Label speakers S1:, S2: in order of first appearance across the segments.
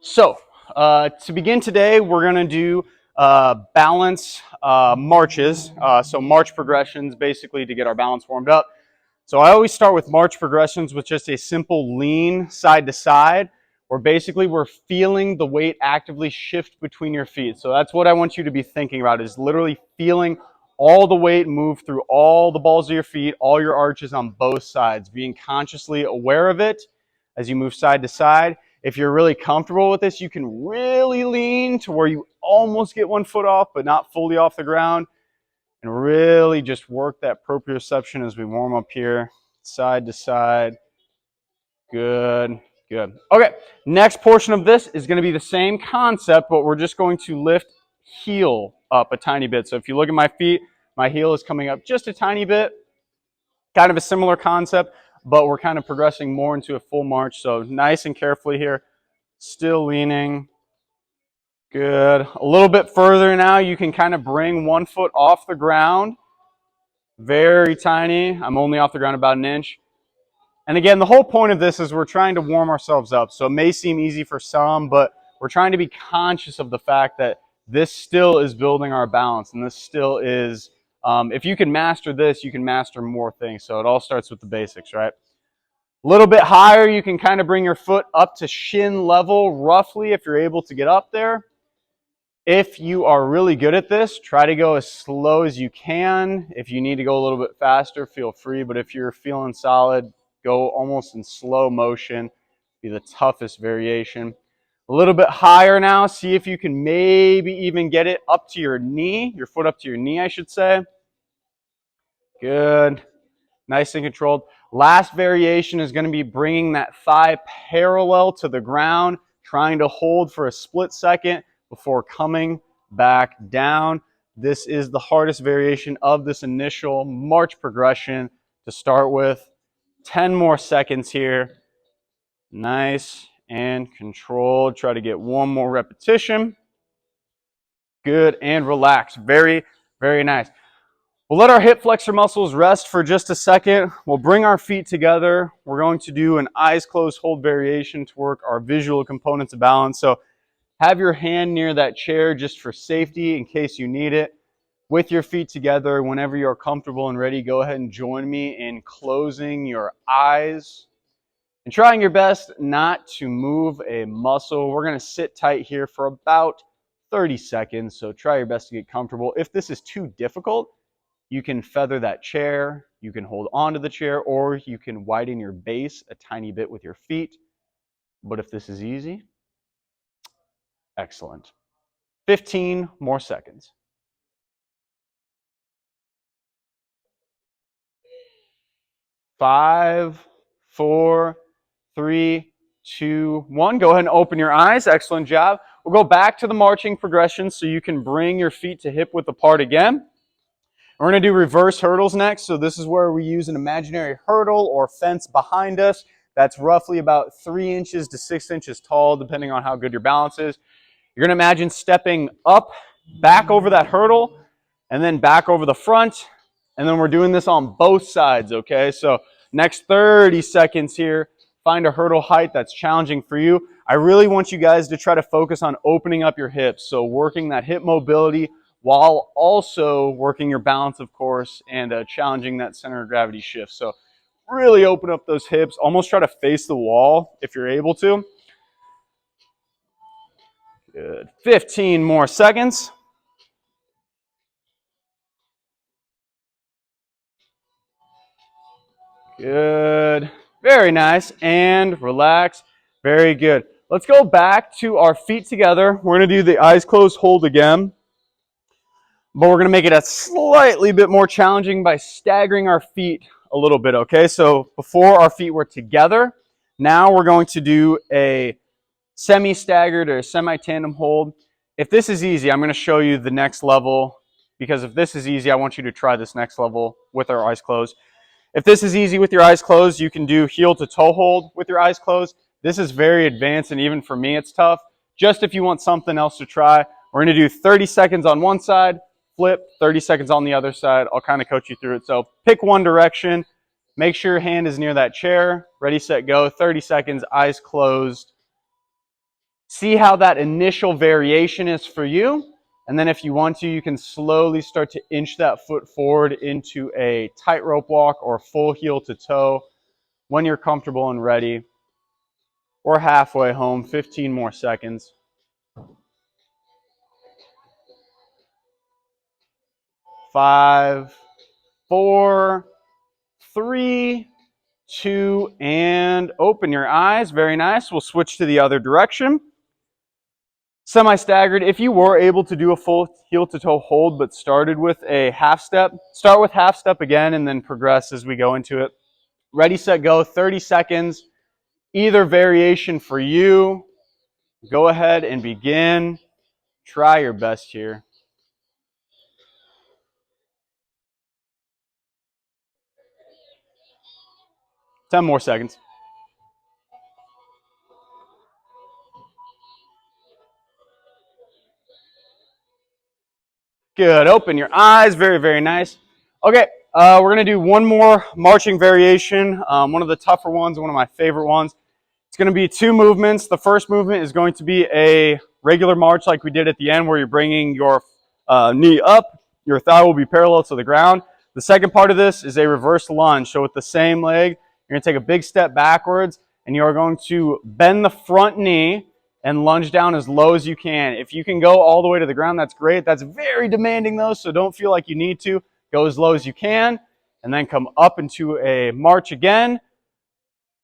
S1: So, to begin today, we're going to do balance marches. So march progressions, basically to get our balance warmed up. So I always start with march progressions with just a simple lean side to side, where basically we're feeling the weight actively shift between your feet. So that's what I want you to be thinking about, is literally feeling all the weight move through all the balls of your feet, all your arches on both sides, being consciously aware of it as you move side to side. If you're really comfortable with this, you can really lean to where you almost get one foot off, but not fully off the ground. And really just work that proprioception as we warm up here, side to side. Good, good. Okay, next portion of this is going to be the same concept, but we're just going to lift heel up a tiny bit. So if you look at my feet, my heel is coming up just a tiny bit. Kind of a similar concept, but we're kind of progressing more into a full march. So nice and carefully here, still leaning. Good. A little bit further now, you can kind of bring one foot off the ground. Very tiny. I'm only off the ground about an inch. And again, the whole point of this is we're trying to warm ourselves up. So it may seem easy for some, but we're trying to be conscious of the fact that this still is building our balance. And this still is, if you can master this, you can master more things. So it all starts with the basics, right? A little bit higher, you can kind of bring your foot up to shin level, roughly, if you're able to get up there. If you are really good at this, try to go as slow as you can. If you need to go a little bit faster, feel free. But if you're feeling solid, go almost in slow motion. Be the toughest variation. A little bit higher now. See if you can maybe even get it up to your knee, your foot up to your knee, I should say. Good. Nice and controlled. Last variation is going to be bringing that thigh parallel to the ground, trying to hold for a split second before coming back down. This is the hardest variation of this initial march progression to start with. 10 more seconds here. Nice and controlled. Try to get one more repetition. Good, and relax. Very, very nice. We'll let our hip flexor muscles rest for just a second. We'll bring our feet together. We're going to do an eyes closed hold variation to work our visual components of balance. So have your hand near that chair just for safety in case you need it. With your feet together, whenever you're comfortable and ready, go ahead and join me in closing your eyes and trying your best not to move a muscle. We're going to sit tight here for about 30 seconds, so try your best to get comfortable. If this is too difficult, you can feather that chair, you can hold onto the chair, or you can widen your base a tiny bit with your feet. But if this is easy, excellent. 15 more seconds. 5, 4, 3, 2, 1. Go ahead and open your eyes. Excellent job. We'll go back to the marching progression so you can bring your feet to hip width apart again. We're going to do reverse hurdles next. So this is where we use an imaginary hurdle or fence behind us. That's roughly about 3 inches to 6 inches tall, depending on how good your balance is. You're going to imagine stepping up, back over that hurdle, and then back over the front. And then we're doing this on both sides, okay? So next 30 seconds here, find a hurdle height that's challenging for you. I really want you guys to try to focus on opening up your hips. So working that hip mobility while also working your balance, of course, and challenging that center of gravity shift. So really open up those hips. Almost try to face the wall if you're able to. Good. 15 more seconds. Good. Very nice. And relax. Very good. Let's go back to our feet together. We're going to do the eyes closed hold again. But we're going to make it a slightly bit more challenging by staggering our feet a little bit, okay? So before our feet were together, now we're going to do a semi-staggered or semi-tandem hold. If this is easy, I'm going to show you the next level, because if this is easy, I want you to try this next level with our eyes closed. If this is easy with your eyes closed, you can do heel to toe hold with your eyes closed. This is very advanced, and even for me, it's tough. Just if you want something else to try, we're going to do 30 seconds on one side, flip, 30 seconds on the other side. I'll kind of coach you through it. So pick one direction. Make sure your hand is near that chair. Ready, set, go. 30 seconds, eyes closed. See how that initial variation is for you. And then if you want to, you can slowly start to inch that foot forward into a tightrope walk or full heel to toe when you're comfortable and ready. Or halfway home, 15 more seconds. 5, 4, 3, 2, and open your eyes. Very nice. We'll switch to the other direction. Semi-staggered. If you were able to do a full heel-to-toe hold but started with a half step, start with half step again and then progress as we go into it. Ready, set, go. 30 seconds. Either variation for you. Go ahead and begin. Try your best here. 10 more seconds. Good. Open your eyes. Very, very nice. Okay, we're going to do one more marching variation, one of the tougher ones, one of my favorite ones. It's going to be 2 movements. The first movement is going to be a regular march like we did at the end where you're bringing your knee up. Your thigh will be parallel to the ground. The second part of this is a reverse lunge. So with the same leg, you're going to take a big step backwards and you are going to bend the front knee and lunge down as low as you can. If you can go all the way to the ground, that's great. That's very demanding though, so don't feel like you need to. Go as low as you can and then come up into a march again.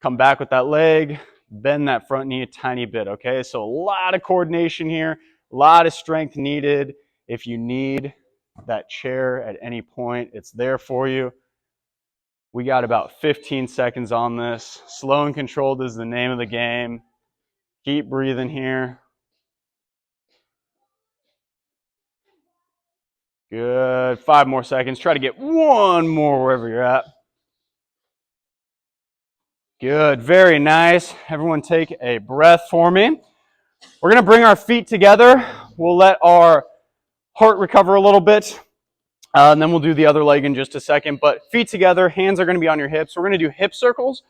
S1: Come back with that leg, bend that front knee a tiny bit, okay? So a lot of coordination here, a lot of strength needed. If you need that chair at any point, it's there for you. We got about 15 seconds on this. Slow and controlled is the name of the game. Keep breathing here. Good. 5 more seconds. Try to get one more wherever you're at. Good. Very nice. Everyone take a breath for me. We're going to bring our feet together. We'll let our heart recover a little bit. And then we'll do the other leg in just a second. But feet together, hands are going to be on your hips. We're going to do hip circles,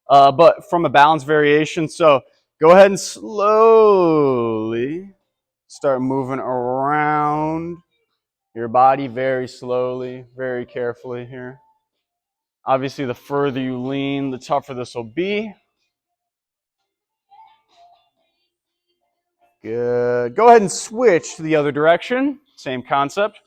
S1: but from a balance variation. So go ahead and slowly start moving around your body very slowly, very carefully here. Obviously, the further you lean, the tougher this will be. Good. Go ahead and switch to the other direction. Same concept.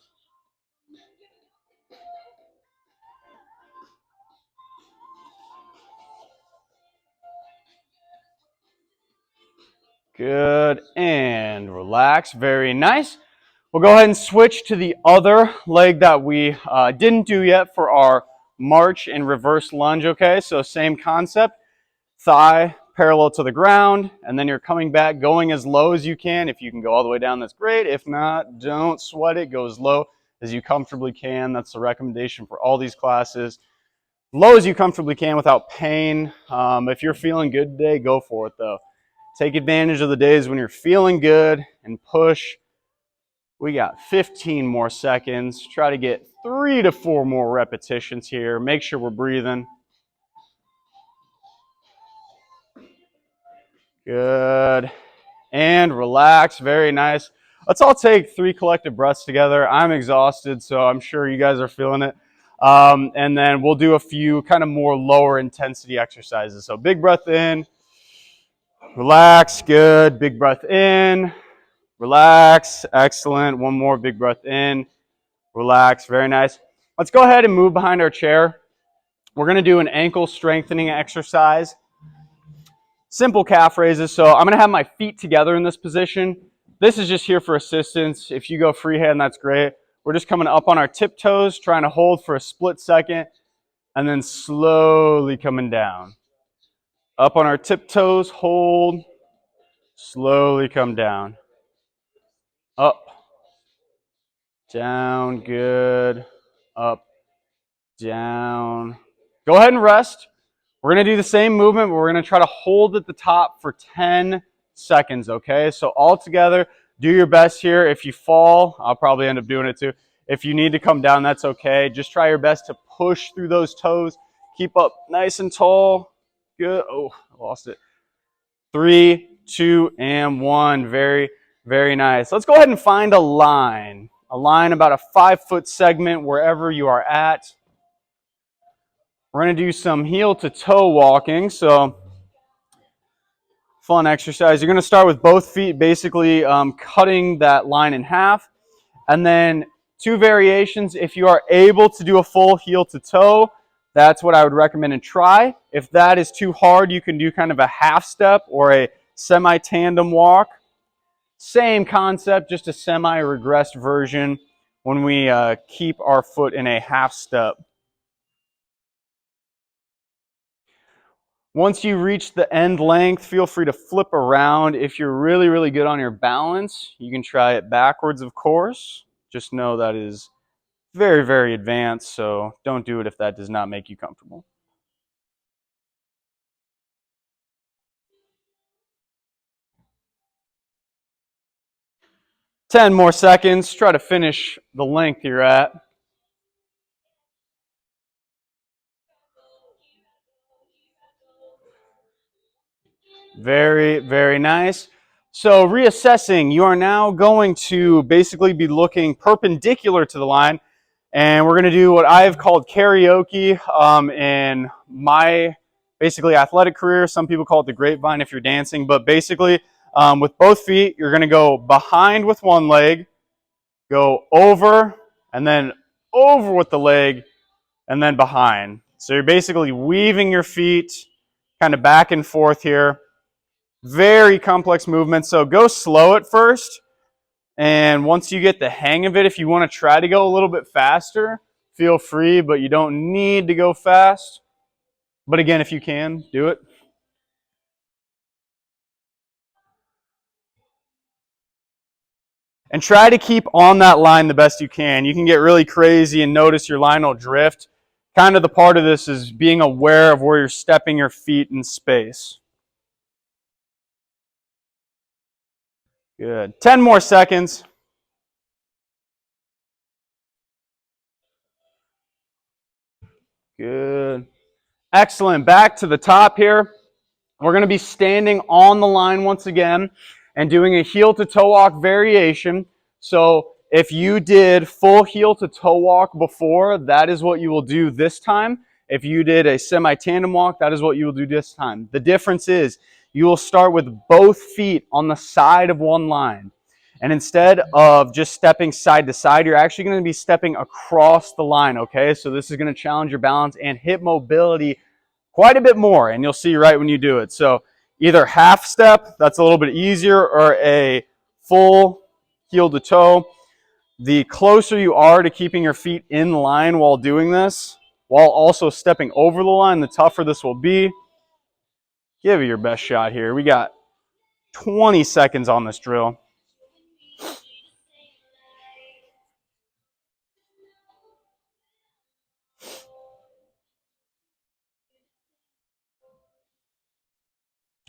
S1: Good. And relax. Very nice. We'll go ahead and switch to the other leg that we didn't do yet for our march and reverse lunge, okay? So same concept. Thigh parallel to the ground, and then you're coming back, going as low as you can. If you can go all the way down, that's great. If not, don't sweat it. Go as low as you comfortably can. That's the recommendation for all these classes. Low as you comfortably can without pain. If you're feeling good today, go for it though. Take advantage of the days when you're feeling good and push. We got 15 more seconds. Try to get 3 to 4 more repetitions here. Make sure we're breathing. Good. And relax. Very nice. Let's all take 3 collective breaths together. I'm exhausted, so I'm sure you guys are feeling it. And then we'll do a few kind of more lower intensity exercises. So big breath in. Relax. Good. Big breath in. Relax. Excellent. One more big breath in. Relax. Very nice. Let's go ahead and move behind our chair. We're going to do an ankle strengthening exercise. Simple calf raises. So I'm going to have my feet together in this position. This is just here for assistance. If you go freehand, that's great. We're just coming up on our tiptoes, trying to hold for a split second, and then slowly coming down. Up on our tiptoes, hold, slowly come down. Up, down, good. Up, down. Go ahead and rest. We're going to do the same movement, but we're going to try to hold at the top for 10 seconds, okay? So all together, do your best here. If you fall, I'll probably end up doing it too. If you need to come down, that's okay. Just try your best to push through those toes. Keep up nice and tall. Good. Oh, I lost it. 3, 2, and 1. Very, very nice. Let's go ahead and find a line. A line about a 5-foot segment wherever you are at. We're going to do some heel to toe walking. So fun exercise. You're going to start with both feet basically cutting that line in half. And then 2 variations. If you are able to do a full heel to toe, that's what I would recommend and try. If that is too hard, you can do kind of a half step or a semi-tandem walk. Same concept, just a semi-regressed version when we keep our foot in a half step. Once you reach the end length, feel free to flip around. If you're really, really good on your balance, you can try it backwards, of course. Just know that is very, very advanced, so don't do it if that does not make you comfortable. Ten more seconds. Try to finish the length you're at. Very, very nice. So reassessing, you are now going to basically be looking perpendicular to the line, and we're going to do what I've called karaoke in my basically athletic career. Some people call it the grapevine if you're dancing, but basically with both feet, you're going to go behind with one leg, go over, and then over with the leg, and then behind. So you're basically weaving your feet kind of back and forth here. Very complex movement, so go slow at first, and once you get the hang of it, if you want to try to go a little bit faster, feel free, but you don't need to go fast. But again, if you can, do it. And try to keep on that line the best you can. You can get really crazy and notice your line will drift. Kind of the part of this is being aware of where you're stepping your feet in space. Good. 10 more seconds. Good. Excellent. Back to the top here. We're going to be standing on the line once again and doing a heel to toe walk variation. So if you did full heel to toe walk before, that is what you will do this time. If you did a semi-tandem walk, that is what you will do this time. The difference is you will start with both feet on the side of one line. And instead of just stepping side to side, you're actually going to be stepping across the line, okay? So this is going to challenge your balance and hip mobility quite a bit more, and you'll see right when you do it. So either half step, that's a little bit easier, or a full heel to toe. The closer you are to keeping your feet in line while doing this, while also stepping over the line, the tougher this will be. Give it your best shot here. We got 20 seconds on this drill.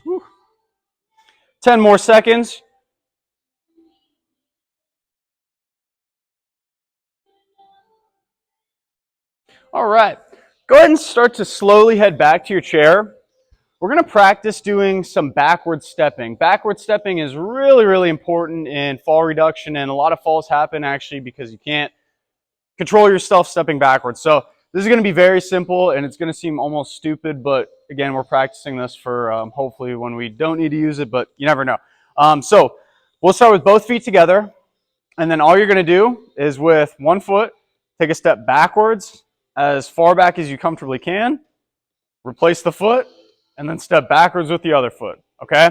S1: Whew. 10 more seconds. All right. Go ahead and start to slowly head back to your chair. We're going to practice doing some backward stepping. Backward stepping is really, really important in fall reduction, and a lot of falls happen actually because you can't control yourself stepping backwards. So this is going to be very simple, and it's going to seem almost stupid, but again, we're practicing this for hopefully when we don't need to use it, but you never know. So we'll start with both feet together, and then all you're going to do is with one foot, take a step backwards as far back as you comfortably can, replace the foot, and then step backwards with the other foot, okay?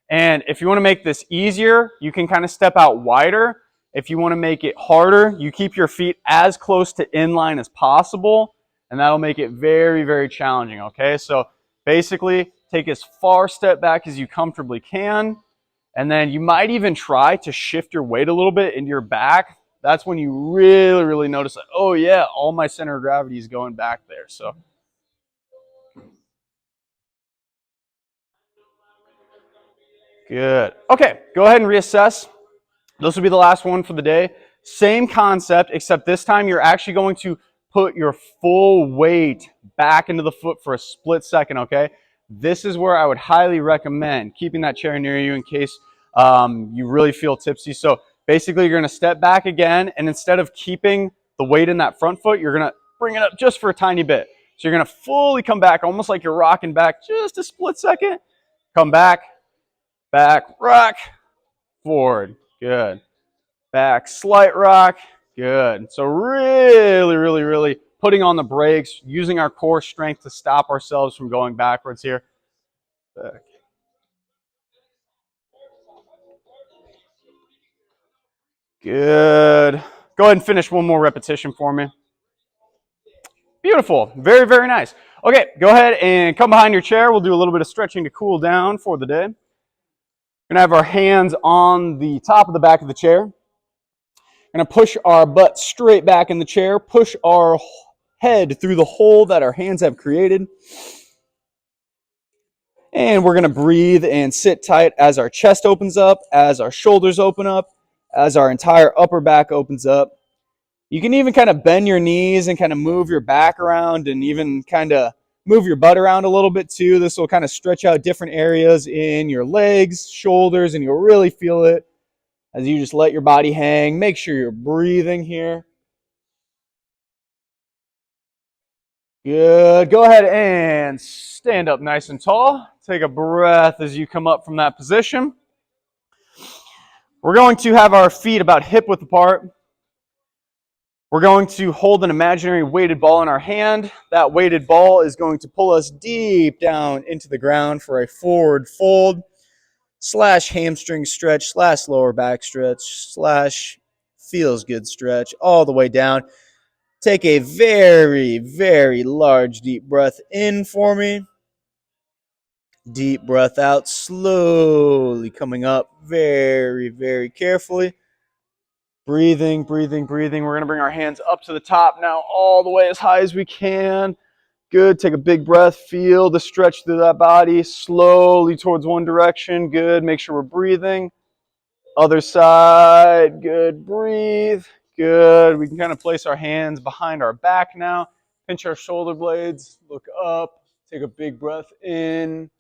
S1: And if you want to make this easier, you can kind of step out wider. If you want to make it harder, you keep your feet as close to inline as possible, and that'll make it very, very challenging, okay? So basically, take as far step back as you comfortably can, and then you might even try to shift your weight a little bit into your back. That's when you really, really notice that, oh yeah, all my center of gravity is going back there, so. Good. Okay, go ahead and reassess. This will be the last one for the day. Same concept, except this time you're actually going to put your full weight back into the foot for a split second, okay? This is where I would highly recommend keeping that chair near you in case you really feel tipsy. So basically, you're going to step back again, and instead of keeping the weight in that front foot, you're going to bring it up just for a tiny bit. So you're going to fully come back, almost like you're rocking back just a split second. Come back, back, rock, forward. Good. Back, slight rock. Good. So really, really, really putting on the brakes, using our core strength to stop ourselves from going backwards here. Back. Good. Go ahead and finish one more repetition for me. Beautiful. Very, very nice. Okay, go ahead and come behind your chair. We'll do a little bit of stretching to cool down for the day. We're going to have our hands on the top of the back of the chair. We're going to push our butt straight back in the chair. Push our head through the hole that our hands have created. And we're going to breathe and sit tight as our chest opens up, as our shoulders open up, as our entire upper back opens up. You can even kind of bend your knees and kind of move your back around and even kind of move your butt around a little bit too. This will kind of stretch out different areas in your legs, shoulders, and you'll really feel it as you just let your body hang. Make sure you're breathing here. Good. Go ahead and stand up nice and tall. Take a breath as you come up from that position. We're going to have our feet about hip width apart. We're going to hold an imaginary weighted ball in our hand. That weighted ball is going to pull us deep down into the ground for a forward fold / hamstring stretch / lower back stretch / feels good stretch all the way down. Take a very, very large deep breath in for me. Deep breath out, slowly coming up very, very carefully. Breathing, breathing, breathing. We're going to bring our hands up to the top now, all the way as high as we can. Good. Take a big breath. Feel the stretch through that body. Slowly towards one direction. Good. Make sure we're breathing. Other side. Good. Breathe. Good. We can kind of place our hands behind our back now. Pinch our shoulder blades. Look up. Take a big breath in.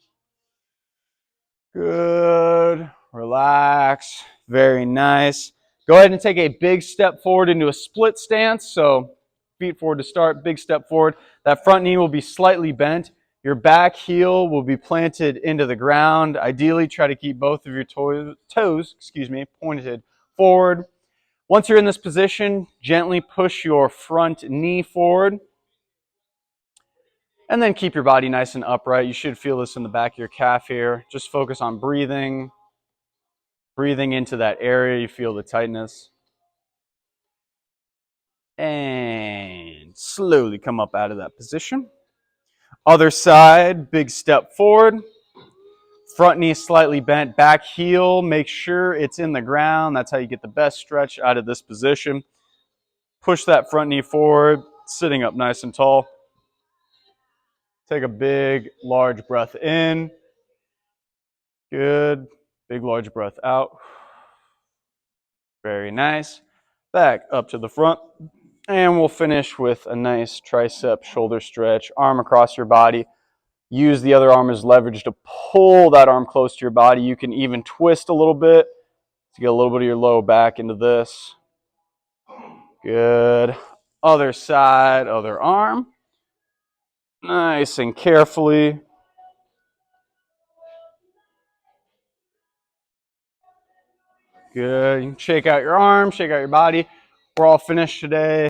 S1: Good. Relax. Very nice. Go ahead and take a big step forward into a split stance. So feet forward to start, big step forward. That front knee will be slightly bent. Your back heel will be planted into the ground. Ideally, try to keep both of your toes pointed forward. Once you're in this position, gently push your front knee forward. And then keep your body nice and upright. You should feel this in the back of your calf here. Just focus on breathing. Breathing into that area, you feel the tightness. And slowly come up out of that position. Other side, big step forward. Front knee slightly bent, back heel. Make sure it's in the ground. That's how you get the best stretch out of this position. Push that front knee forward, sitting up nice and tall. Take a big, large breath in. Good. Big, large breath out. Very nice. Back up to the front. And we'll finish with a nice tricep shoulder stretch. Arm across your body. Use the other arm as leverage to pull that arm close to your body. You can even twist a little bit to get a little bit of your low back into this. Good. Other side, other arm. Nice and carefully. Good. You can shake out your arm, shake out your body. We're all finished today.